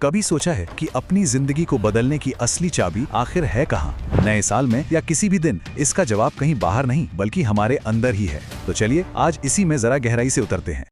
कभी सोचा है कि अपनी जिंदगी को बदलने की असली चाबी आखिर है कहाँ? नए साल में या किसी भी दिन? इसका जवाब कहीं बाहर नहीं बल्कि हमारे अंदर ही है। तो चलिए आज इसी में जरा गहराई से उतरते हैं।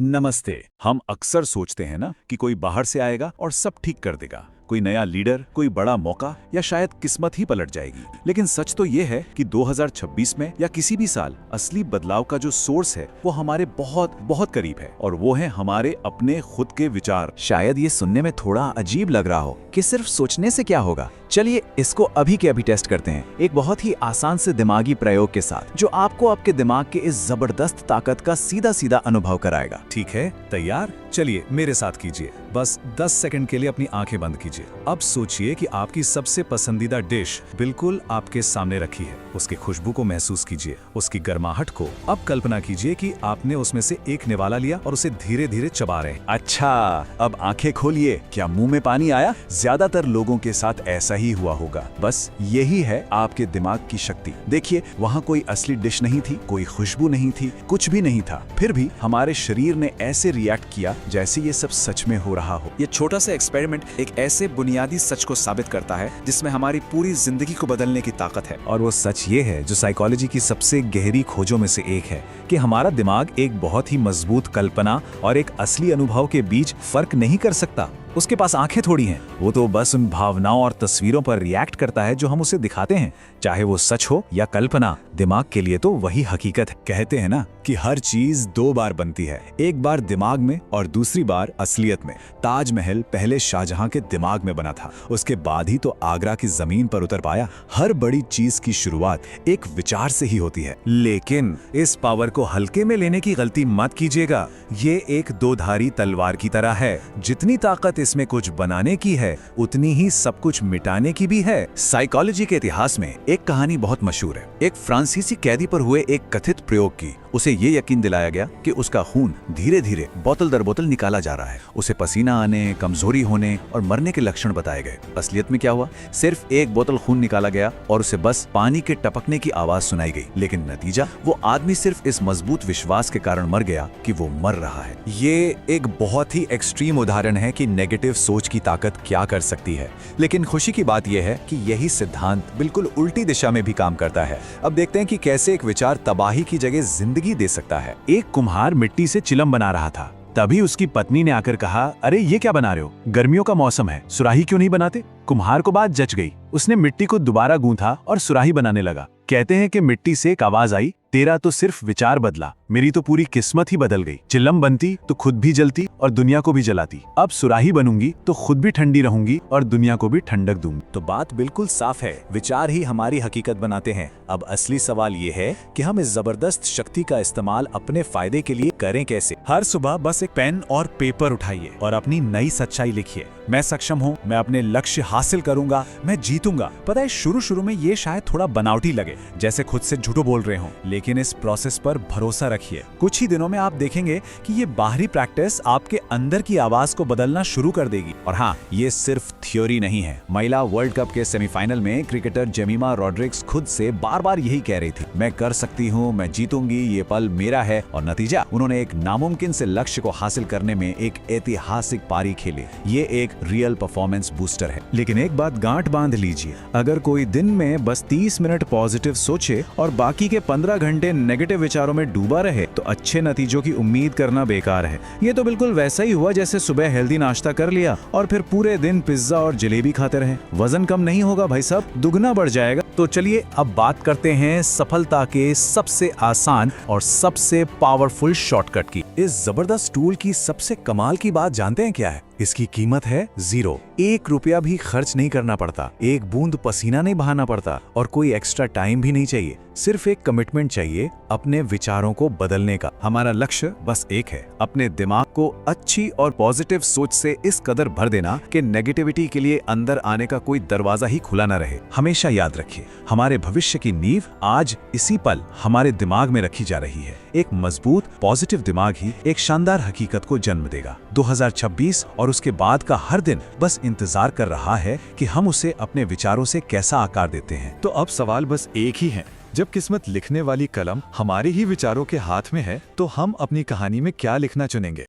नमस्ते। हम अक्सर सोचते हैं ना कि कोई बाहर से आएगा और सब ठीक कर देगा, कोई नया लीडर, कोई बड़ा मौका या शायद किस्मत ही पलट जाएगी। लेकिन सच तो ये है कि 2026 में या किसी भी साल असली बदलाव का जो सोर्स है वो हमारे बहुत बहुत करीब है, और वो है हमारे अपने खुद के विचार। शायद ये सुनने में थोड़ा अजीब लग रहा हो कि सिर्फ सोचने से क्या होगा। चलिए इसको अभी के अभी टेस्ट करते हैं, एक बहुत ही आसान से दिमागी प्रयोग के साथ जो आपको आपके दिमाग के इस जबरदस्त ताकत का सीधा सीधा अनुभव कराएगा। ठीक है, तैयार? चलिए मेरे साथ कीजिए। बस 10 सेकंड के लिए अपनी आंखें बंद कीजिए। अब सोचिए कि आपकी सबसे पसंदीदा डिश बिल्कुल आपके सामने रखी है। उसकी खुशबू को महसूस कीजिए, उसकी गर्माहट को। अब कल्पना कीजिए कि आपने उसमें से एक निवाला लिया और उसे धीरे धीरे चबा रहे हैं। अच्छा, अब आंखें खोलिए। क्या मुंह में पानी आया? ज्यादातर लोगों के साथ ऐसा ही हुआ होगा। बस यही है आपके दिमाग की शक्ति। देखिए, वहाँ कोई असली डिश नहीं थी, कोई खुशबू नहीं थी, कुछ भी नहीं था, फिर भी हमारे शरीर ने ऐसे रिएक्ट किया जैसे ये सब सच में हो रहा हो। ये छोटा सा एक्सपेरिमेंट एक ऐसे बुनियादी सच को साबित करता है जिसमें हमारी पूरी जिंदगी को बदलने की ताकत है। और वो सच ये है जो साइकोलॉजी की सबसे गहरी खोजों में से एक है कि हमारा दिमाग एक बहुत ही मजबूत कल्पना और एक असली अनुभव के बीच फर्क नहीं कर सकता। उसके पास आंखें थोड़ी हैं, वो तो बस उन भावनाओं और तस्वीरों पर रिएक्ट करता है जो हम उसे दिखाते हैं, चाहे वो सच हो या कल्पना। दिमाग के लिए तो वही हकीकत है। कहते हैं ना कि हर चीज 2 बार बनती है, एक बार दिमाग में और दूसरी बार असलियत में। ताजमहल पहले शाहजहां के दिमाग में बना था, उसके बाद ही तो आगरा की जमीन पर उतर पाया। हर बड़ी चीज की शुरुआत एक विचार से ही होती है। लेकिन इस पावर को हल्के में लेने की गलती मत कीजिएगा। ये एक 2-धारी तलवार की तरह है। जितनी ताकत इसमें कुछ बनाने की है, उतनी ही सब कुछ मिटाने की भी है। साइकोलॉजी के इतिहास में एक कहानी बहुत मशहूर है। एक फ्रांसीसी कैदी पर हुए एक कथित प्रयोग की उसे ये यकीन दिलाया गया कि उसका खून धीरे धीरे बोतल दर बोतल निकाला जा रहा है। उसे पसीना आने, कमजोरी होने और मरने के लक्षण बताए गए। असलियत में क्या हुआ? सिर्फ एक बोतल खून निकाला गया और उसे बस पानी के टपकने की आवाज सुनाई गई। लेकिन नतीजा, वो आदमी सिर्फ इस मजबूत विश्वास के कारण मर गया कि वो मर रहा है। ये एक बहुत ही एक्सट्रीम उदाहरण है कि नेगेटिव सोच की ताकत क्या कर सकती है। लेकिन खुशी की बात यह है कि यही सिद्धांत बिल्कुल उल्टी दिशा में भी काम करता है। अब देखते हैं कि कैसे एक विचार तबाही की जगह जिंदगी दे सकता है। एक कुम्हार मिट्टी से चिलम बना रहा था, तभी उसकी पत्नी ने आकर कहा, अरे ये क्या बना रहे हो? गर्मियों का मौसम है, सुराही क्यों नहीं बनाते? कुम्हार को बात जच गई। उसने मिट्टी को दोबारा गूंथा और सुराही बनाने लगा। कहते हैं कि मिट्टी से एक आवाज आई, तेरा तो सिर्फ विचार बदला, मेरी तो पूरी किस्मत ही बदल गई। चिल्लम बनती तो खुद भी जलती और दुनिया को भी जलाती। अब सुराही बनूंगी तो खुद भी ठंडी रहूंगी और दुनिया को भी ठंडक दूंगी। तो बात बिल्कुल साफ है, विचार ही हमारी हकीकत बनाते हैं। अब असली सवाल ये है कि हम इस जबरदस्त शक्ति का इस्तेमाल अपने फायदे के लिए करें कैसे। हर सुबह बस एक पेन और पेपर उठाइए और अपनी नई सच्चाई लिखिए। मैं सक्षम हूँ, मैं अपने लक्ष्य हासिल करूंगा, मैं जीतूंगा। पता है, शुरू में ये शायद थोड़ा बनावटी लगे, जैसे खुद से झूठो बोल रहे हो, लेकिन इस प्रोसेस पर भरोसा रखिए। कुछ ही दिनों में आप देखेंगे कि ये बाहरी प्रैक्टिस आपके अंदर की आवाज को बदलना शुरू कर देगी। और हाँ, ये सिर्फ थ्योरी नहीं है। महिला वर्ल्ड कप के सेमीफाइनल में क्रिकेटर जेमिमा रॉड्रिग्स खुद से बार बार यही कह रही थी, मैं कर सकती हूँ, मैं जीतूंगी, ये पल मेरा है। और नतीजा, उन्होंने एक नामुमकिन से लक्ष्य को हासिल करने में एक ऐतिहासिक पारी खेली। ये एक रियल परफॉर्मेंस बूस्टर है। लेकिन एक बात गांठ बांध लीजिए, अगर कोई दिन में बस 30 मिनट पॉजिटिव सोचे और बाकी के 15 घंटे नेगेटिव विचारों में डूबा रहे तो अच्छे नतीजों की उम्मीद करना बेकार है। ये तो बिल्कुल वैसा ही हुआ जैसे सुबह हेल्दी नाश्ता कर लिया और फिर पूरे दिन पिज्जा और जलेबी खाते रहे। वजन कम नहीं होगा भाई साहब, दुगना बढ़ जाएगा। तो चलिए अब बात करते हैं सफलता के सबसे आसान और सबसे पावरफुल शॉर्टकट की। इस जबरदस्त टूल की सबसे कमाल की बात जानते हैं क्या है? इसकी कीमत है 0। 1 रुपया भी खर्च नहीं करना पड़ता, एक बूंद पसीना नहीं बहाना पड़ता और कोई एक्स्ट्रा टाइम भी नहीं चाहिए। सिर्फ एक कमिटमेंट चाहिए अपने विचारों को बदलने का। हमारा लक्ष्य बस एक है, अपने दिमाग को अच्छी और पॉजिटिव सोच से इस कदर भर देना कि नेगेटिविटी के लिए अंदर आने का कोई दरवाजा ही खुला न रहे। हमेशा याद रखिए, हमारे भविष्य की नींव आज इसी पल हमारे दिमाग में रखी जा रही है। एक मजबूत पॉजिटिव दिमाग ही एक शानदार हकीकत को जन्म देगा। 2026 और उसके बाद का हर दिन बस इंतजार कर रहा है कि हम उसे अपने विचारों से कैसा आकार देते हैं। तो अब सवाल बस एक ही है, जब किस्मत लिखने वाली कलम हमारे ही विचारों के हाथ में है, तो हम अपनी कहानी में क्या लिखना चुनेंगे?